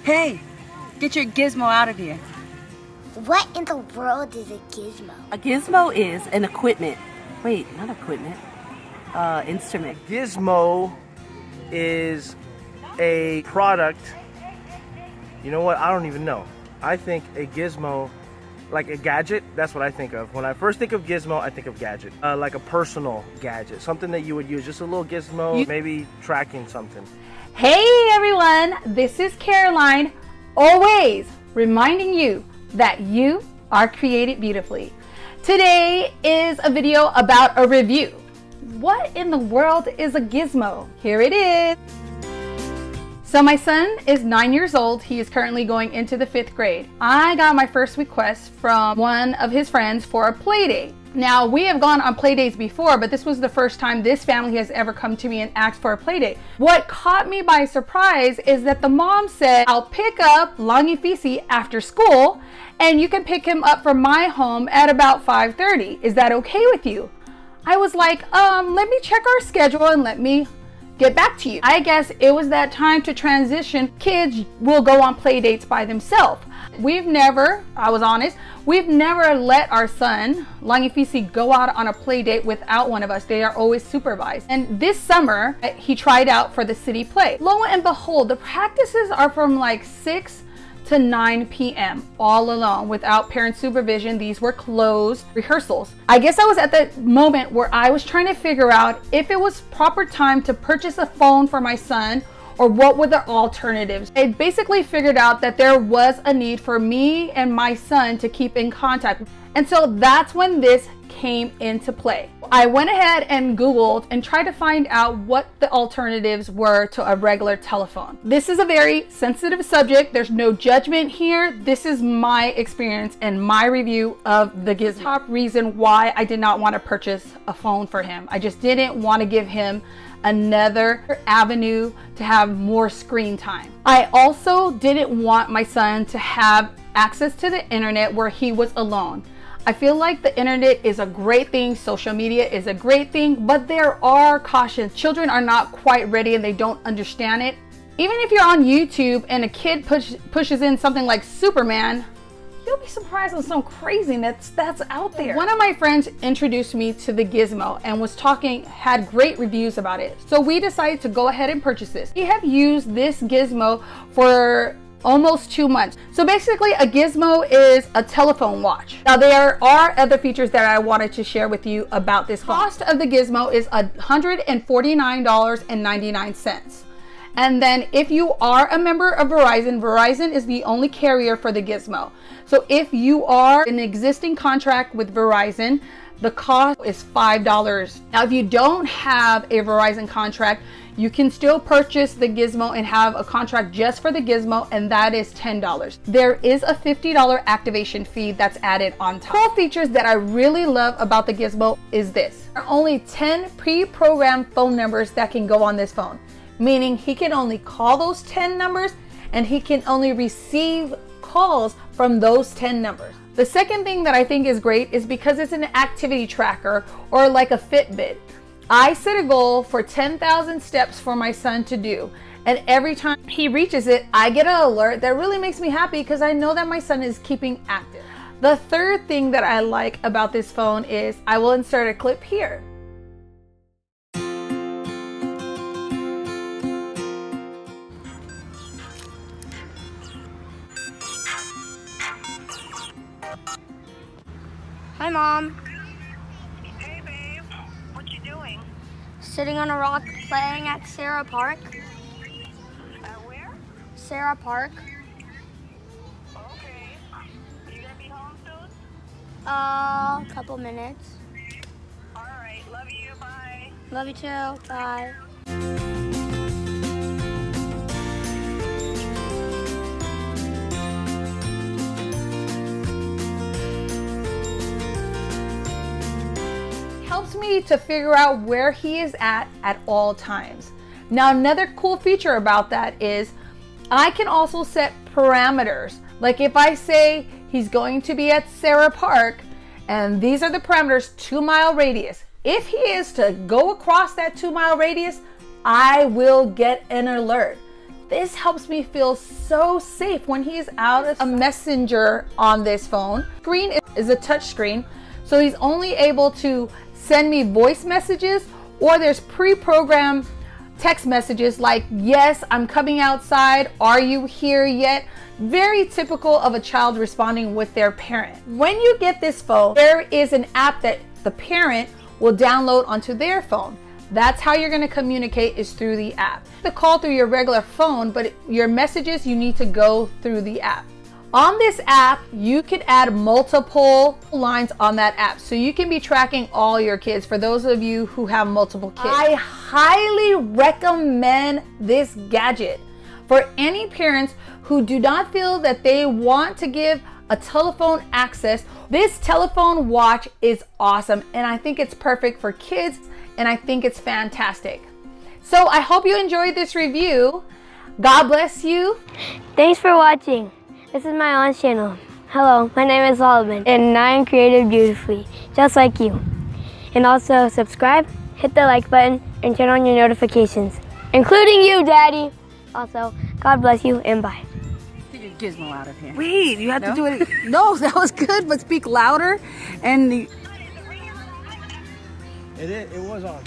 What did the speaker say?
Hey, get your gizmo out of here. What in the world is a gizmo? A gizmo is an equipment. Wait, not equipment. Instrument. GIZMO is a product. You know what? I don't even know. I think a gizmo, like a gadget, that's what I think of. When I first think of gizmo, I think of gadget. Like a personal gadget. Something that you would use. Just a little gizmo, maybe tracking something. Hey everyone, this is Caroline, always reminding you that you are created beautifully. Today is a video about a review. What in the world is a gizmo? Here it is. So my son is 9 years old. He is currently going into the 5th grade. I got my first request from one of his friends for a play date. Now, we have gone on play dates before, but this was the first time this family has ever come to me and asked for a play date. What caught me by surprise is that the mom said, I'll pick up Langifisi after school and you can pick him up from my home at about 5:30. Is that okay with you? I was like, let me check our schedule and let me get back to you. I guess it was that time to transition. Kids will go on play dates by themselves. We've never, I was honest, we've never let our son, Langifisi, go out on a play date without one of us. They are always supervised. And this summer, he tried out for the city play. Lo and behold, the practices are from like 6 to 9 p.m. all alone without parent supervision. These were closed rehearsals. I guess I was at the moment where I was trying to figure out if it was proper time to purchase a phone for my son or what were the alternatives. I basically figured out that there was a need for me and my son to keep in contact. And so that's when this came into play. I went ahead and Googled and tried to find out what the alternatives were to a regular telephone. This is a very sensitive subject. There's no judgment here. This is my experience and my review of the GIZMO. Top reason why I did not want to purchase a phone for him. I just didn't want to give him another avenue to have more screen time. I also didn't want my son to have access to the internet where he was alone. I feel like the internet is a great thing, social media is a great thing, but there are cautions. Children are not quite ready and they don't understand it. Even if you're on YouTube and a kid pushes in something like Superman, you'll be surprised on some craziness that's out there. One of my friends introduced me to the gizmo and had great reviews about it. So we decided to go ahead and purchase this. We have used this gizmo for almost 2 months. So basically a gizmo is a telephone watch. Now there are other features that I wanted to share with you about this phone. Cost of the gizmo is $149.99. And then if you are a member of Verizon, Verizon is the only carrier for the gizmo. So if you are in an existing contract with Verizon, the cost is $5. Now, if you don't have a Verizon contract, you can still purchase the gizmo and have a contract just for the gizmo, and that is $10. There is a $50 activation fee that's added on top. Cool features that I really love about the gizmo is this. There are only 10 pre-programmed phone numbers that can go on this phone, meaning he can only call those 10 numbers and he can only receive calls from those 10 numbers. The second thing that I think is great is because it's an activity tracker or like a Fitbit. I set a goal for 10,000 steps for my son to do. And every time he reaches it, I get an alert that really makes me happy because I know that my son is keeping active. The third thing that I like about this phone is I will insert a clip here. Hi, Mom. Hey, babe. What you doing? Sitting on a rock playing at Sarah Park. At where? Sarah Park. Okay. You gonna be home soon? A couple minutes. All right. Love you. Bye. Love you too. Bye. Helps me to figure out where he is at all times. Now, another cool feature about that is I can also set parameters. Like if I say he's going to be at Sarah Park and these are the parameters, 2-mile radius. If he is to go across that 2-mile radius, I will get an alert. This helps me feel so safe when he's out of a messenger on this phone. Screen is a touch screen, so he's only able to send me voice messages, or there's pre-programmed text messages like, yes, I'm coming outside, are you here yet? Very typical of a child responding with their parent. When you get this phone, there is an app that the parent will download onto their phone. That's how you're going to communicate, is through the app. The call through your regular phone, but your messages, you need to go through the app. On this app, you could add multiple lines on that app, so you can be tracking all your kids. For those of you who have multiple kids, I highly recommend this gadget for any parents who do not feel that they want to give a telephone access. This telephone watch is awesome, and I think it's perfect for kids, and I think it's fantastic. So I hope you enjoyed this review. God bless you. Thanks for watching. This is my aunt's channel. Hello, my name is Solomon, and I am created beautifully, just like you. And also subscribe, hit the like button, and turn on your notifications, including you, Daddy. Also, God bless you, and bye. Get your gizmo out of here. Wait, you have No? to do it. No, that was good, but speak louder. And It was on.